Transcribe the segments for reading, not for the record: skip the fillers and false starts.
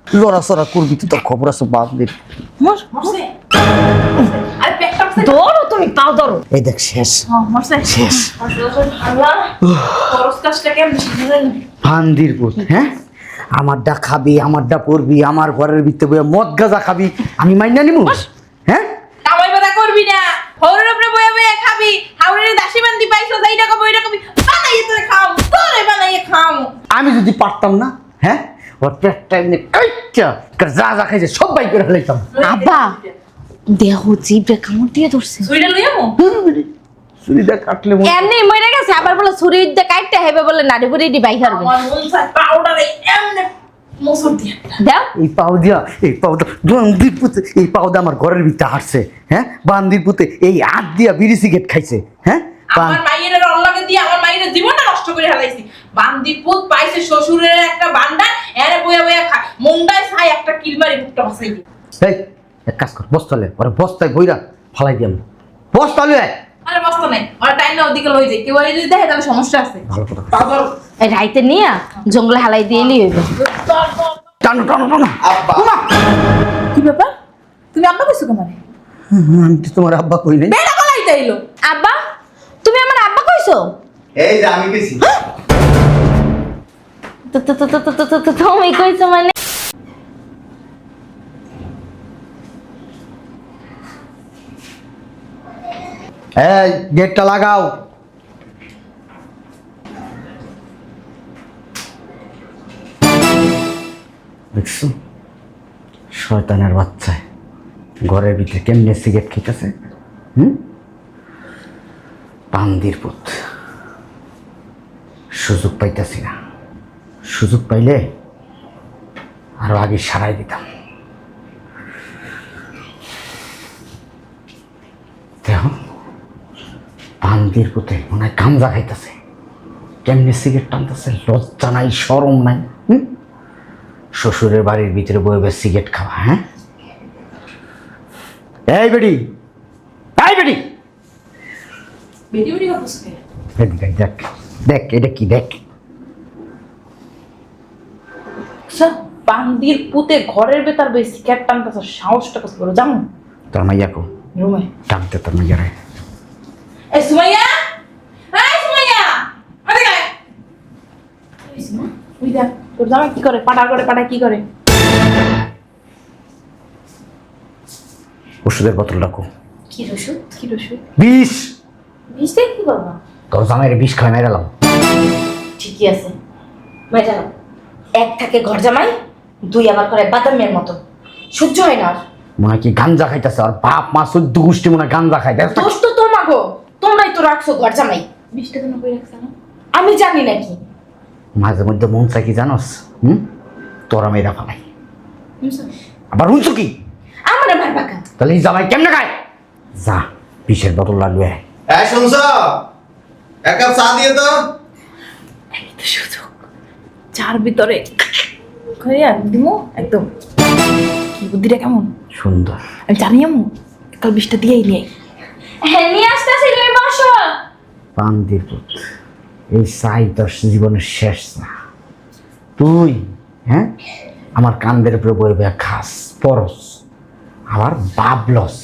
তোর লড়াচড়া করবি তো তোর খবর আছে বাপদের ধরো তুমি পাও ধরো এই দেখ শেষ শেষ ফান্দির পুত হ্যাঁ আমারটা খাবি আমারটা পড়বি আমার ঘরের ভিতরে বইয়া মদ গাঁজা খাবি আমি মাইনা নিমু হ্যাঁ কামাই বাদা করবি না হরের উপরে বইয়া বইয়া খাবি হাওড়ের দাসী বান্দি পাইছো যাই টাকা বইটা কবি বানাইয়ে তুই খাও তোরে বানাইয়ে খাও আমি যদি পারতাম না হ্যাঁ ওর পেটটা এমনি কাইটা যা যা খাইছে সব বাই করে ফেলাইতাম আব্বা দেহ জিভে কামড় দিয়ে ধরছে ছুরিটা লইয়ামু ছুরিটা কাটলে এমনি মরে গেছে আবার বলে ছুরি দিয়ে কাটতে হবে বলে নাড়ি বুড়ি দি বাই করবে আমার মন চাই পাউডারে এমনি মসুর দিয়ে দাও এই পাউডা বান্দির পুতে এই পাউডা আমার ঘরের ভিতরে হাঁটছে হ্যাঁ বান্দির পুতে এই হাত দিয়া বিড়ি সিগারেট খাইছে হ্যাঁ আমার মাইয়ের অল্লাহকে দিয়ে আমার মাইয়ের জীবনটা নষ্ট করে ফেলাইছি বান্দির পুত পাইছে শ্বশুরের একটা বান্ডা এরে বইয়া বইয়া খা মুন্ডায় ছাই একটা কিলমারি মুখটা বসাই দি এই এক কাজ কর বস্তালে ওরে বস্তায় বইরা ফালাই দিয়াম বস্তালে আরে বস্তা নাই ওরা টাইম না ওদিকে লই যায় কেউ যদি দেখে তাহলে সমস্যা আছে ভালো কথা বাবা এই রাইতে নিয়া জঙ্গলে হালাই দিয়েলি হইবে টানো টানো টানো আব্বা কি ব্যাপার তুমি আব্বা কইছো কেমনে আমি তো তোমার আব্বা কই নাই বেটা গলাই তাইলো আব্বা তুমি আমার আব্বা কইছো এই যে আমি কইছি তো তুমি কইছো মানে এই গেটটা লাগাও দেখছো শয়তানের বাচ্চা ঘরের ভিতরে কেমনে সিগারেট খেতেছে বান্দির পুত সুযোগ পাইতেছি না সুযোগ পাইলে আরো আগে সারাই দিতাম দেখো বান্দির পুতে মনে হয় গাঞ্জা খাইতেছে কেমনে সিগারেট টানতেছে লজ্জা নাই শরম নাই শ্বশুরের বাড়ির ভিতরে বয়ে বয়ে সিগারেট খাওয়া হ্যাঁ এই বেটি এই বেটি বেটি বেটি কইছো এদিকে দেখ দেখ এটা কি দেখ আচ্ছা বান্দির পুতে ঘরের ভেতর বই সিগারেট টানতেছ সাহসটা কত বড় জানো তোর মাইয়া কো রুমে ডাকতে তোর মাইয়া রে এই সুমাইয়া এই সুমাইয়া আরে গায় এই সুমা ওই দেখ তোর জামাই কি করে পাটা কি করে ওষুধের বোতল রাখো কি ওষুধ বিষ বিষটা কি করবা তোর জামাইয়ের বিষ খাই মেরালাম ঠিকই আছে মেজানো এক থাকে ঘর জামাই দুই আবার করে বাদামের মতো সহ্য হয় না আর মনে হয় কি গাঞ্জা খাইতেছে আর বাপ মা চোদ্দ গোষ্ঠী মনে হয় গাঞ্জা খাই দেখ দোষ তো তোমাগো তোমরাই তো রাখছো ঘর জামাই বিষটা কেন কই রাখছ না আমি জানি নাকি মাঝে মধ্যে মন চাই কি জানোস তোরা মেয়েরা ফালাই বুঝছস আবার শুনছো কি আমারে মারবা কেন তাহলে এই জামাই কেমনে খায় যা বিষের বোতল লাগবে এই শুনছো এক কাপ চা দিয়ে তো এই তো সুযোগ চার ভিতরে খাইয়া দিমু একদম কি বুদ্ধিটা কেমন সুন্দর আমি জানি আমু কাল বিষটা দিয়েই নিয়ে হ্যাঁ নিয়ে আসতেছি তুমি বসো বান্দির পুত এই চাই তোর জীবনের শেষ না তুই হ্যাঁ আমার কান্দের উপরে বয়ে বয়ে খাস পরস আবার বাবলস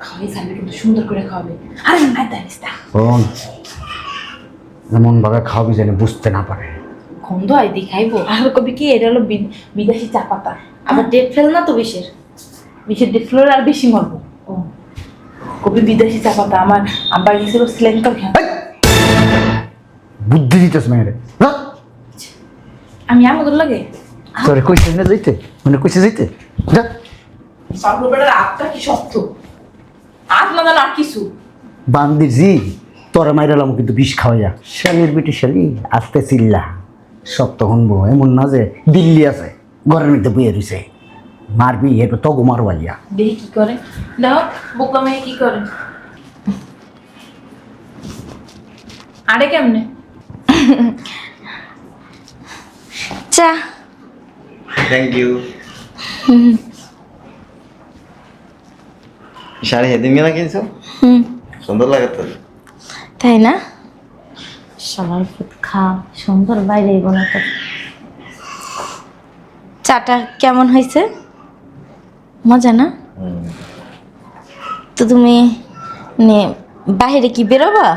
খাওয়াই যাবে কিন্তু সুন্দর করে খাওয়াবে আরে না দাঁড়িস না কোন এমন ভাবে খাওয়াবি যেন বুঝতে না পারে গন্ধ আই দি খাইবো আর কবি কি এটা হলো বিদেশি চা পাতা আবার ডেট ফেল না তো বিষের ডেট ফেল আর বেশি মরবো ও কবি বিদেশি চা পাতা আমার আব্বার গেছিল সিলেন্টার খেয়ে বুদ্ধি দিতেছ মেয়েরে আমি আমাদের লাগে তোরে কইছে না যাইতে মানে কইছে যাইতে যা সর্ববেটার আটটা কি শক্ত আট না জানো আর কিছু বান্দির জি তোরা মাইরালাম কিন্তু বিষ খাওয়াইয়া শালির বেটি শালি আস্তে চিল্লা সব তো শুনবো এমন না যে দিল্লি আছে ঘরের মধ্যে বইয়ে রয়েছে মারবি এরপর তগো মারবাইয়া দেখি কি করে দাও বোকা মেয়ে কি করে আরে কেমনে চা থ্যাংক ইউ শাড়ি হেদিন মেলা কিনছো সুন্দর লাগে তো তাই না সবাই খুব খা সুন্দর বাইরে গোনা তো চাটা কেমন হয়েছে? মজা না? তো তুমি বাইরে কি বেরোবা?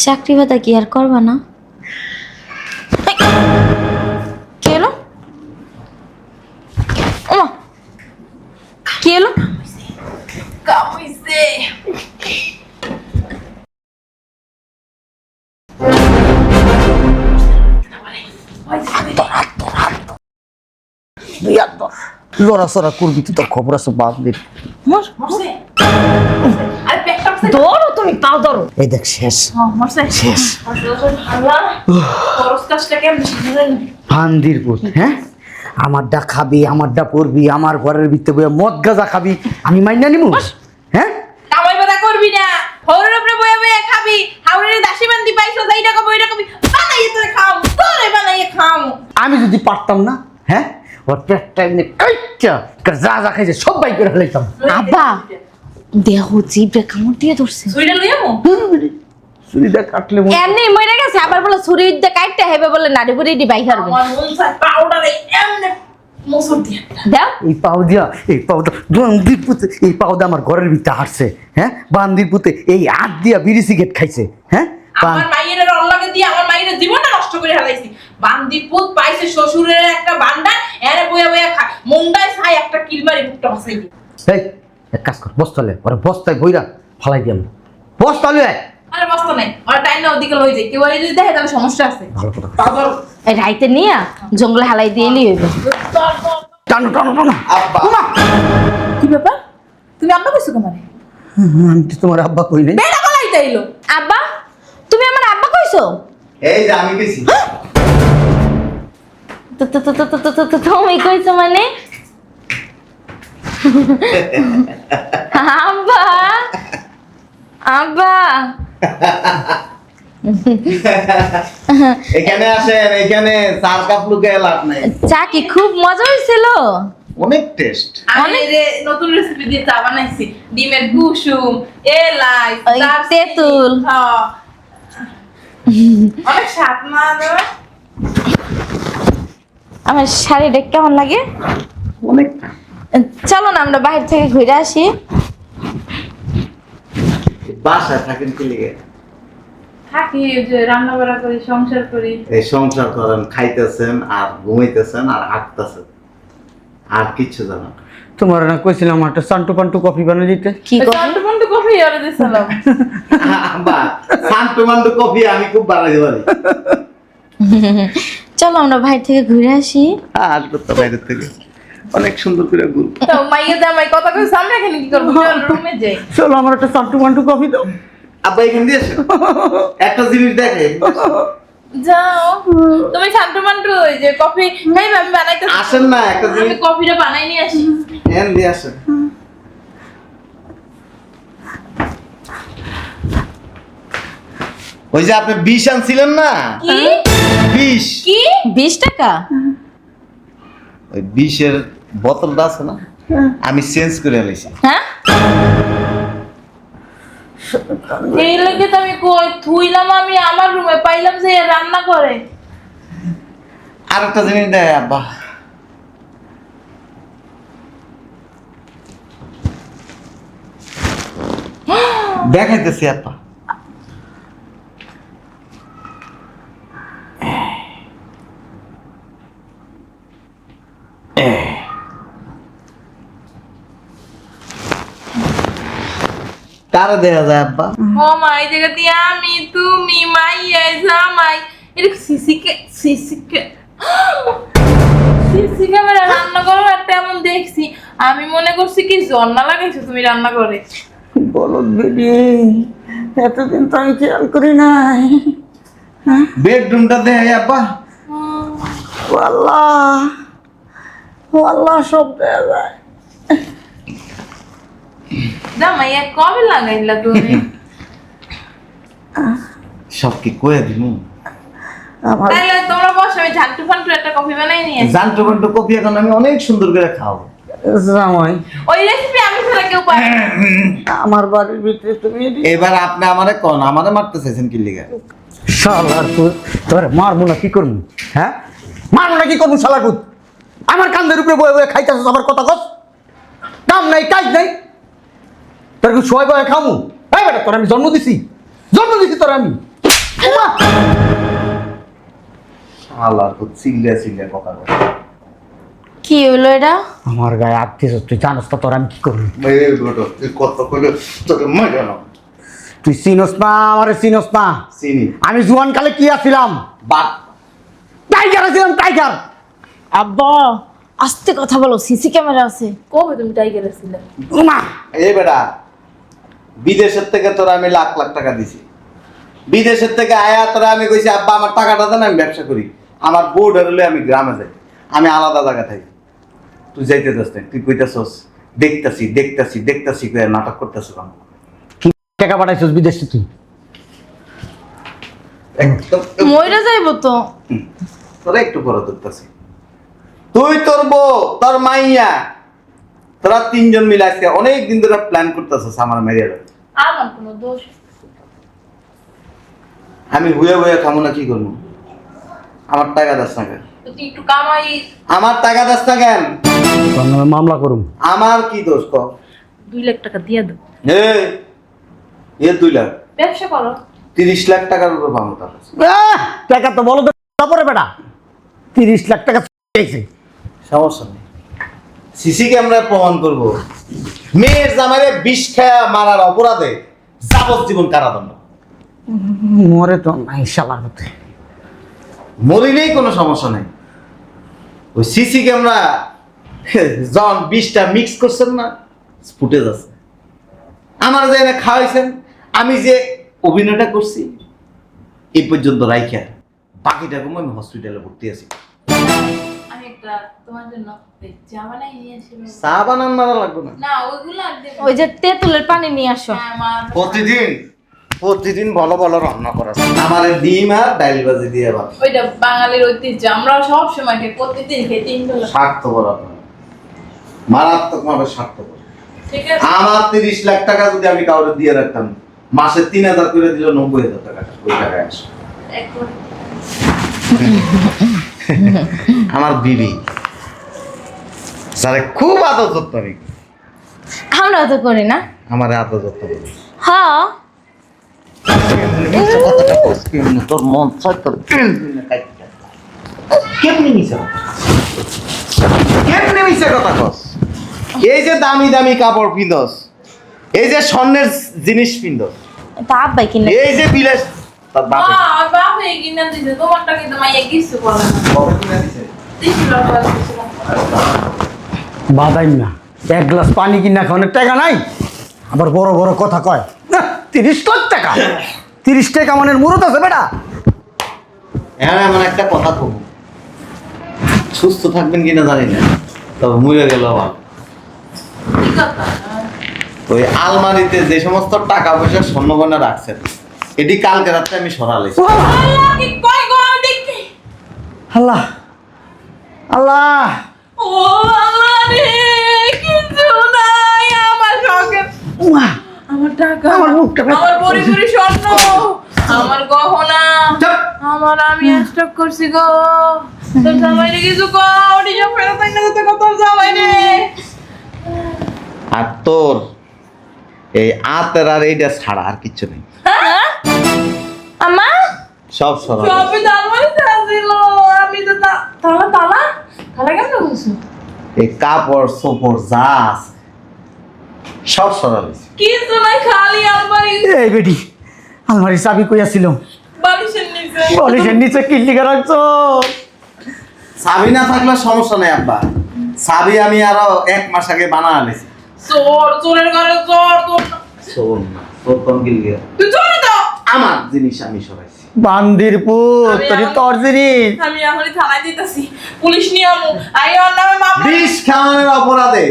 চাকরি বাদা কি আর করবা না? কি এলো? ওমা, কি এলো? কাম হইছে। লড়াচড়া করবি তুই, তোর খবর আছে বাপদের। মরছে? আরে পেটটা মরছে? ধরো তুমি, তাও ধরো। এই দেখ শেষ মরছে? শেষ। আল্লাহ, খরচ কাজটা কেমন বুঝলেন? ফান্দির পুত, হ্যাঁ? আমারটা খাবি, আমারটা পরবি, আমার ঘরের ভিতরে বইয়া মদ গাঁজা খাবি, আমি মাইনা নিমু? হ্যাঁ? কামাই বাদা করবি না, হরের উপরে বয়ে বয়ে খাবি, হাওড়ের দাসী বান্দি পাইছো, যাইটা কবি ওইটা কবি, বানাইয়ে তোরে খাও, তোরে বানাইয়ে খাও। আমি যদি পারতাম না, হ্যাঁ, ওর পেটটা এমনি কাইচ্চা যা যা খাইছে সব বাই করে ফেলাইতাম। আব্বা, দেহ জিভে কামড় দিয়ে ধরছে। সুইটা লইয়ামু? চুরিটা কাটলে এমনি মরে গেছে, আবার বলে ছুরি দিয়ে কাটতে হবে বলে নাড়ি বুড়ি দি বাই করবে। আমার মন চায় পাউডারে এমনে মসুর দিয়ে দাও। এই পাউদা বান্দির পুতে, এই পাউদা আমার ঘরের ভিতরে হাঁটছে, হ্যাঁ? বান্দির পুতে এই হাত দিয়া বিড়ি সিগারেট খাইছে, হ্যাঁ? আমার মাইয়ের অল্লাগে দিয়ে আমার মাইয়ের জীবনটা নষ্ট করে ফেলাইছি। বান্দি পুত পাইছে শ্বশুরের একটা বান্ডার, এরে বইয়া বইয়া খায়, মুন্ডায় ছাই একটা কিলমারি মুখটা বাসাই দিয়ে। এই এক কাজ কর, বস্তালে ওরা বস্তায় বইরা ফালাই দিয়াম, বস্তালে। আরে বস্তা নাই, ওরা টাইম না ওদিকে লই যায়, কেউ আর যদি দেখে তাহলে সমস্যা আছে। ভালো কথা। তারপর এই রাইতে নিয়া জঙ্গলে হালাই দিয়ে এলি হইবে। টানো টানো টানো। আব্বা ওমা! কি ব্যাপার, তুমি আব্বা কইছো কেমারে? আমি তো তোমার আব্বা কই নাই। বেড়া কলাই তাইলো। আব্বা, তুমি আমার আব্বা কইছো? এই যে আমি গেছি। তুমি কইছো মানে? আব্বা, আব্বা, এখানে আসেন, এখানে চার কাপ লুকে লাভ নাই। চা কি খুব মজা হয়েছিল? অনেক টেস্ট। আমি এই যে নতুন রেসিপি দিয়ে চা বানাইছি, ডিমের কুসুম, এলাচ, ওই দারচিনি, তেঁতুল। হ্যাঁ। অনেক স্বাদ না দাদা? আমার শাড়িটা কেমন লাগে? অনেক। চলো না আমরা বাইরে থেকে ঘুরে আসি। বাসায় থাকেন কি লিগে? থাকি, ওই যে রান্না বাড়া করি, সংসার করি। এই সংসার করেন, খাইতেছেন আর ঘুমাইতেছেন আর হাঁটতেছেন, আর কিচ্ছু জানেন না। তোমার না কইছিলাম একটা সান্টু পান্টু কফি বানিয়ে দিতে। কি করবো? চান্টু পান্টু কফি অর্ডার দিছিলাম। আব্বা সান্টু মান্টু কফি আমি খুব বানাইতে পারি। চলো আমরা বাইরে থেকে ঘুরে আসি। আর তো বাইরে থেকে অনেক সুন্দর করে ঘুর। তো মাইয়া জামাই কথা কই, সামনে এখানে কি করব? রুমে যাই। চলো আমার একটা সান্টু পান্টু কফি দাও। আব্বা এখান দিয়ে এসো। একটা জিনিস দেখে যাও, তুমি চান্টু পান্টু ওই যে কফি খাইবে, আমি বানাইতে আসেন না, একটা আমি জিনিস কফিটা বানাই নিয়ে আসি। এখান দিয়ে আসেন। ওই যে আপনি 20 আনছিলেন না, কি 20 কি 20 টাকা? ওই 20 এর বোতলটা আছে না, আমি চেঞ্জ করে আলাইছি। হ্যাঁ, এই লাগে তো আমি কই থুইলাম, আমি আমার রুমে পাইলাম যে রান্না করে। আর একটা জিনিস দেয় আব্বা, দেখাইতেছি আব্বা। কারে দেখা যায় আব্বা? ও মা, এই জায়গা দিয়ে আমি তুমি মাইয়া জামাই এটা সিসি ক্যামেরা রান্না করো একটা এমন দেখছি, আমি মনে করছি কি জন্না লাগাইছো তুমি রান্না করে। বলো বেডি, এতদিন তো আমি খেয়াল করি নাই। বেডরুমটা দেখাই আব্বা। ও আল্লাহ, ও আল্লাহ, সব দেয়া যায়। জামাইয়া কবে লাগাইলা তুমি? সব কি কয়ে দিমু? আমার তাইলে তোমরা বসো, আমি ঝান্টু ফান্টু একটা কফি বানাই নিয়ে আসি। জানতো বান্টো কফি এখন আমি অনেক সুন্দর করে খাওয়াবো। জামাই, ওই রেসিপি আমি ছাড়া কেউ পারে না। আমার বাড়ির ভিতরে তুমি এবার আপনি আমারে কোন আমারে মারতে চাইছেন কি লিগা? শালার পুত, তোরে মারবো না কি করবো? হ্যাঁ, মারো নাকি কোন শালাকুত আমার কান্দের উপরে বয়ে বয়ে খাইতেছ আমার কথা কস কাম নাই কাজ নাই তোর কি শোয় বয়ে খামু এই বেটা তোর আমি জন্ম দিছি তোর আমি ওমা! শালার তো চিল্লা কথা বলে। কি হলো এটা? আমার গায়ে আটকেছ তুই জানোস তো তোর আমি কি করবি এই বেটা তুই কথা কইলে তোকে মজা না তুই চিনস না আমারে চিনস না চিনি আমি জুয়ান কালে কি আছিলাম বাট টাইগার আছিলাম টাইগার আব্বা আস্তে কথা বলো, সিসি ক্যামেরা আছে। কবে তুমি টাইগার ছিলে? ওমা এই বেটা বিদেশের থেকে তোরা আমি লাখ লাখ টাকা দিছি বিদেশের থেকে আয়া তোরা আমি কইছি আব্বা আমার টাকাটা দেন আমি ব্যবসা করি আমার বউ ধরলে আমি গ্রামে যাই আমি আলাদা জায়গা থাকি তুই যাইতে যাস না তুই কইতাছস দেখতাছি কইয়া নাটক করতেছ কি টাকা পাঠাইছিস বিদেশে তুই একদম মইরা যাইবো তো। তোরা একটু পরে ধরতেছি তুই তোর বউ তোর মাইয়া তোরা তিনজন মিলে আজকে অনেক দিন ধরে প্ল্যান করতেছিস আমার মেরিয়া আমার কোনো দোষ? আমি হুয়ে খামো না কি করবো আমার টাকা দাস না কেন তুই একটু কামাই। আমার টাকা দাস না কেন তোর নামে মামলা করুম আমার কি দোষ ক 2 লাখ টাকা দিয়ে দাও, এ 2 লাখ ব্যবসা করো। 30 লাখ টাকার উপরে পাবো তার কাছে। টাকা তো বলো তারপরে বেটা 30 লাখ টাকা চাইছে সমস্যা নেই সিসি ক্যামেরায় প্রমাণ করব মেয়ের জামাইরে বিষ খায়া মারার অপরাধে যাবজ্জীবন কারাদণ্ড মরে তো নাই শালার মতে মরিলেই কোনো সমস্যা নেই ওই সিসি ক্যামেরা যখন বিষটা মিক্স করছেন না ফুটেজ আছে আমার যে এনে খাওয়াইছেন আমি যে অভিনয়টা করছি এই পর্যন্ত রাইখা বাকিটা আমি হসপিটালে ভর্তি আছি আমি একটা তোমার জন্য চা বানাই নিয়ে আসবো। চা বানান মারা লাগবে না না ওইগুলো আর দেবো ওই যে তেঁতুলের পানি নিয়ে আসো। না, আমার প্রতিদিন ভালো ভালো রান্না করা আমার ডিম আর ডাইল ভাজি দিয়ে ভাত ওইটা বাঙালির ঐতিহ্য, আমরা সব সময় খাই, প্রতিদিন খাই 3 বেলা। স্বার্থপর আপনার মারাত্মক ভাবে স্বার্থপর ঠিক আছে? আমার 30 লাখ টাকা যদি আমি কাউকে দিয়ে রাখতাম মাসে 3000 করে দিল 90,000 টাকা ওই টাকায় আসে এখন আমার বিবি স্যারে খুব আদর যত্ন করি আমরা তো করি না। আমার আদর যত্ন করি হ্যাঁ তোর মন চায় তোর কেমনি মিশে কথা কস এই যে দামি দামি কাপড় পিন্দস এই যে স্বর্ণের জিনিস পিন্দস তা আব্বাই কিনে এই যে বিলাস তোর বাপে আর বাপ এই কিনা দিছে, তোমারটা কিন্তু মাইয়া কিছু করে না। কবে কিনে দিছে 30 লাখ টাকা দিছিলাম। বাদাইম না এক গ্লাস পানি কিনা খাওয়ানোর টাকা নাই আবার বড় বড় কথা কয় 30 লাখ টাকা 30 টাকা মানে মুরত আছে বেটা হ্যাঁ এমন একটা কথা কব সুস্থ থাকবেন কিনা জানি না তবে মরে গেল আমার কি কথা? ওই আলমারিতে যে সমস্ত টাকা পয়সা স্বর্ণগয়না রাখছেন এটি কালকে রাত্রে আমি সরালেছি আল্লাহ, কি কই গো, আমি দেখি। আল্লাহ আল্লাহ ও আল্লাহ রে, কিছু নাই আমার শখের, উমা, আমার টাকা, আমার মুখটা ব্যথা আমার বড়ি বড়ি স্বর্ণ, আমার গহনা, চুপ। আমার আমি স্টক করছি গো। তোর জামাইরে কিছু কো, ওটি সব ফেরত আইনা দিতে কত জামাই রে। আর তোর এই আতের আর এইটা ছাড়া আর কিচ্ছু নেই আমা সব সরাল সবই জামাই ছিল, আমি তো তালা তালা তালা কেন বলছো? এই কাপড় সোপড় যা আছে সব সরালেছি কিছু নাই, খালি আলমারি, এই বেটি আলমারি চাবি কইয়া ছিল বালিশের নিচে। পলিশের নিচে কিল্লিকে রাখছো চাবি না থাকলে সমস্যা নেই আব্বা চাবি আমি আরো 1 মাস আগে বানা আনেছি চোর, চোরের ঘরে চোর, তোর শোন না তোর কম গিলগে তুই চোরই তো। আমার জিনিস আমি সরাইছি বান্দির পুত আমি তোর আমার- তোর জিনিস আমি এখনই থানায় দিতেছি, পুলিশ নিয়ে আমু, আই ওর নামে মামলা। বিষ খাওয়ানোর অপরাধে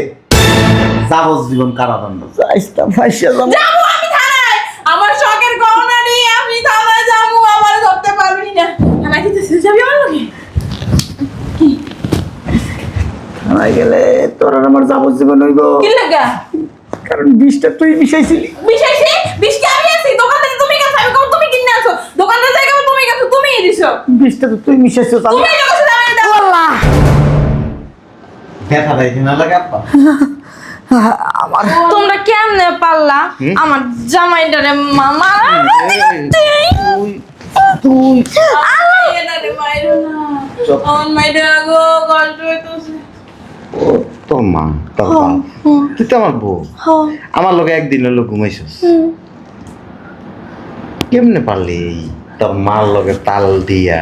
যাবজ্জীবন কারাদণ্ড আইস্তা ফাইসা যাবো যাবো আমি থানায়, আমার শখের গহনা নিয়ে আমি থানায় যাবো, আমার ধরতে পারবি না। থানায় দিতেছি, যাবি আমার লগে? থানায় গেলে তোর আর আমার যাবজ্জীবন হইব কি লাগা? কারণ বিষটা তুই মিশাইছিলি বিষাইছি? বিষ কি আমি আছি? দোকান থেকে তুমি গেছো, আমি কখন তুমি কিনে আনছো? দোকানদার জায়গা তুমি গেছো, তুমিই দিছো। বিষটা তো তুই মিশাইছিস তুমি যখন দামে দাও, ব্যথা পাইছে না লাগে আপা? আমার তোমরা কেমনে পারলা আমার জামাইটারে মামা তুই ও তোর মা তোর বাপ তুই তো আমার বউ আমার লোক একদিন হলো ঘুমাইছিস কেমনে পারলি তোর মার লগে তাল দিয়া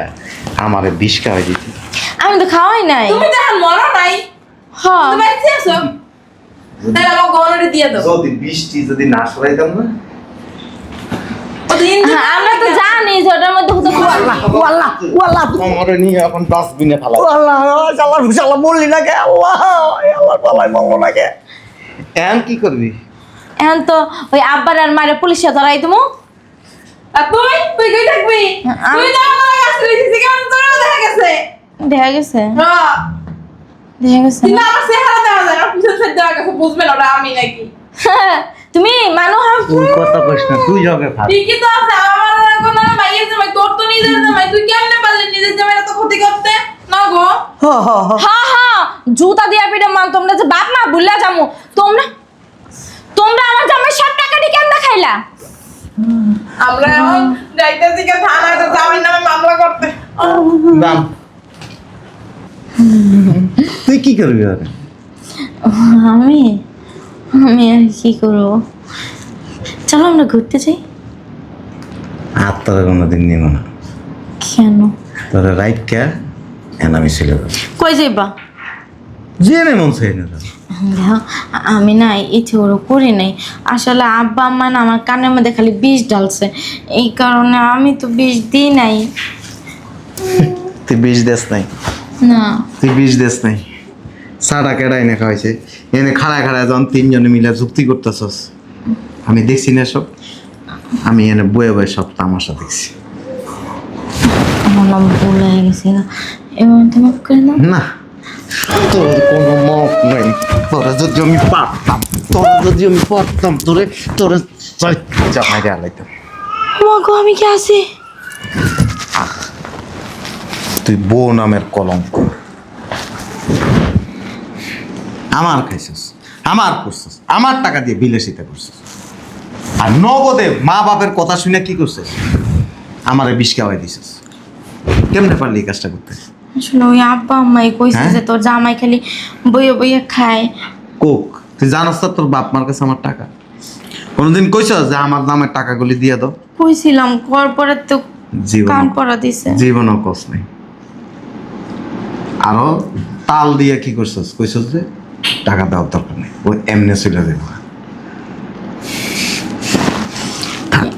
আমারে বিষ খাওয়াই দিতি আমি তো খাওয়াই নাই তুমি তো এখন মরো নাই হ্যাঁ তুমি বেঁচে আছো তাহলে আমার গহনাটা দিয়ে দাও যদি বৃষ্টি যদি না সরাইতাম না দিন হ্যাঁ, আমরা তো জানি যে ওটার মধ্যে হতো ওয়াল্লাহ ওয়াল্লাহ আমারে নিয়ে এখন ডাস্টবিনে ফেলা ওয়াল্লাহ শালা শালা বললি না কে আল্লাহ আল্লাহ পালাই বললো না কে এখন কি করবি এখন তো ওই আব্বার আর মারে পুলিশে ধরাই তুমি আর তুই তুই কই থাকবি তুই তো আমার কাছে রইছিস কেমন তোরও দেখা গেছে দেখা গেছে হ্যাঁ দেখা গেছে কিন্তু আমার চেহারা দেখা যায় না পিছন সাইড দেখা গেছে বুঝবে না ওটা আমি নাকি তুমি মানুষ তুই কথা কইস না তুই যাবে ফাট ঠিকই তো আছে আমার কোনো মাইয়ের জামাই তোর তো নিজের জামাই তুই কেমনে পারলি নিজের জামাইরা তো ক্ষতি করতে না গো হ্যাঁ হ্যাঁ জুতা দিয়া পিঠে মান তোমরা যে বাপ মা ভুলে যামু তোমরা তোমরা আমার জামাই 60 টাকা দিয়ে কেন খাইলা আমরা এখন যাইতেছি কে থানায় তো জামাই নামে মামলা করতে দাম তুই কি করবি আরে আমি আমি আর কি করবো চলো আমরা ঘুরতে যাই হাত তোরা কোনোদিন নিব না কেন তোরা রাইট কে আমি ছিল কই যাইবা জেনে মন চাই না দেখো, আমি না ইচ্ছে ওরও করি নাই আসলে আব্বা আম্মা না আমার কানের মধ্যে খালি বিষ ঢালছে এই কারণে আমি তো বিষ দিই নাই তুই বিষ দেস নাই না তুই বিষ দেস নাই সারা কেডা এনে খাওয়াইছে এনে খাড়ায় খাড়ায় যখন তিনজনে মিলে যুক্তি করতেছস আমি দেখছি না সব আমি এনে বয়ে বয়ে সব তামাশা দেখছি আমার নাম ভুল হয়ে গেছে না এবং তোমাকে করে দাও না তোর কোনো মত নাই তোরা যদি আমি পারতাম তোরে জামাই দিয়ে আলাইতাম আমাকে আমি কি আছি তুই বউ নামের কলঙ্ক আমার খাইছিস আমার করছিস আমার টাকা দিয়ে বিলাসিতা করছিস আর নগদে মা বাপের কথা শুনে কি করছিস আমারে বিষ খাওয়াই দিছিস কেমনে পারলি এই কাজটা করতে আসলে ওই আব্বা আম্মাই কইছে হ্যাঁ? যে তোর জামাই খালি বইয়ে বইয়ে খায় কোক তুই জানাস তো তোর বাপ মার কাছে আমার টাকা কোনোদিন কইছস যে আমার নামের টাকাগুলি দিয়ে দাও কইছিলাম কর পরে তো জীবন কান পড়া দিছে জীবনও কস নেই আরো তাল দিয়ে কি করছস কইছস যে টাকা দেওয়ার দরকার নেই ও এমনি চলে যাবো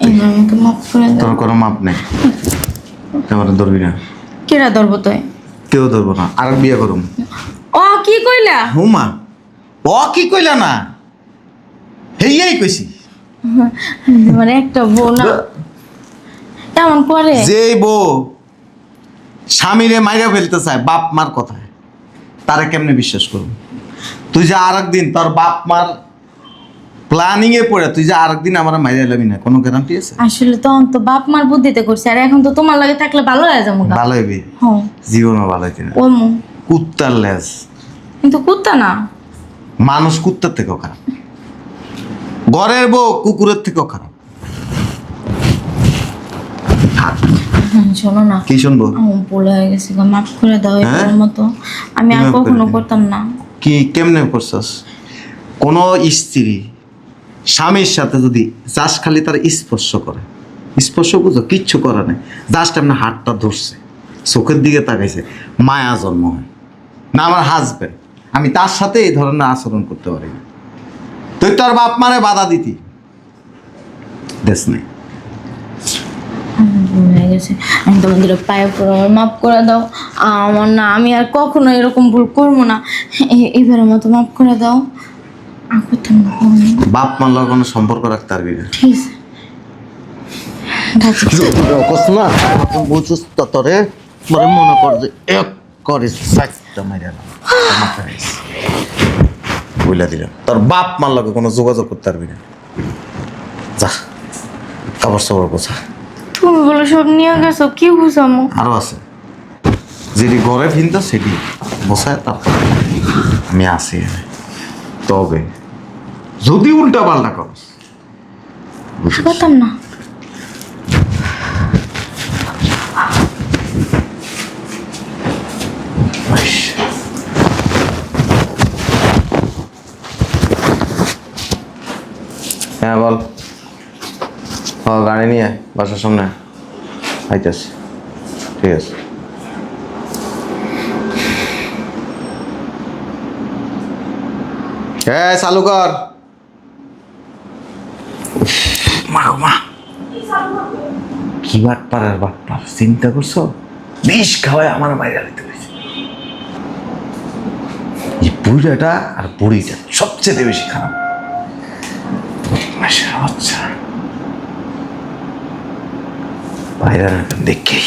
এবার আমাকে মাফ করে দাও তোর কোনো মাপ নেই আমার ধরবি না কেরা ধরবো তুই কেউ ধরবো না আর বিয়ে করুম ও কি কইলা হুমা ও কি কইলা না হেই কইছি মানে একটা বউ না এমন পরে যে বউ স্বামীরে মাইরা ফেলতে চায় বাপ মার কথায় তারা কেমনে বিশ্বাস করবো তুই যে আর একদিন তোর বাপ মার প্ল্যানিং এ পড়ে তুই যে আর একদিন আমার মাইরা এলাবি না কোনো গ্যারান্টি আছে আসলে তখন তো বাপ মার বুদ্ধিতে করছে আর এখন তো তোমার লাগে থাকলে ভালো হয়ে যাবো গা। ভালো হইবি হ্যাঁ জীবনও ভালো হইতে না ও কুত্তার লেজ কিন্তু কুত্তা না মানুষ কুত্তার থেকেও খারাপ ঘরের বউ কুকুরের থেকেও খারাপ শোনো না কি শুনবো আমার ভুল হয়ে গেছে গো, মাফ করে দাও হ্যাঁ? এর মতো আমি আর কি মাফ করে কখনো দিবি? করতাম না কি কেমনে করছস কোন স্ত্রী স্বামীর সাথে যদি জাস্ট খালি তার স্পর্শ করে স্পর্শ বুঝো কিচ্ছু করে নাই জাস্ট এমনি হাতটা ধরছে চোখের দিকে তাকাইছে মায়া জন্ম হয় না আমার হাজবেন্ড আমি তার সাথে এই ধরনের আচরণ করতে পারি না তুই তোর বাপ মারে বাধা দিতি দেশ নেই আমার ভুল হয়ে গেছে আমি তোমাদের পায়ে পড়ে আমার মাফ করে দাও আমার না আমি আর কখনো এরকম ভুল করবো না এবারের মতো মাফ করে দাও আর করতাম না কখনো। বাপ মারলে কোনো সম্পর্ক রাখতে পারবি না ঠিক আছে রাখি। না বুঝছিস তোরে মনে মনে কর যে এক করে সাইটটা মাইরা বইলা দিলাম তোর বাপ মার লাগে কোনো যোগাযোগ করতে পারবি না যা কাপড় সাপড় গোছা তুমি বলো সব নিয়ে গেছো কি বুঝামো আরো আছে যেটি ঘরে ফিনতো সেটি বসায় তারপর আমি আসি এখানে। তবে যদি উল্টা পাল্টা করস পারতাম না। হ্যাঁ বল। ও গাড়ি নিয়ে বাসার সামনে আইতেছে। ঠিক আছে। হ্যাঁ চালু কর। মা গো মা, কি বাটপার আর বাটপার, চিন্তা করছো? বিষ খাওয়ায় আমার মাইরা দিতে হয়েছে। এই বুড়াটা আর বুড়িটা সবচেয়ে বেশি খারাপ। আচ্ছা বাইরে দেখেই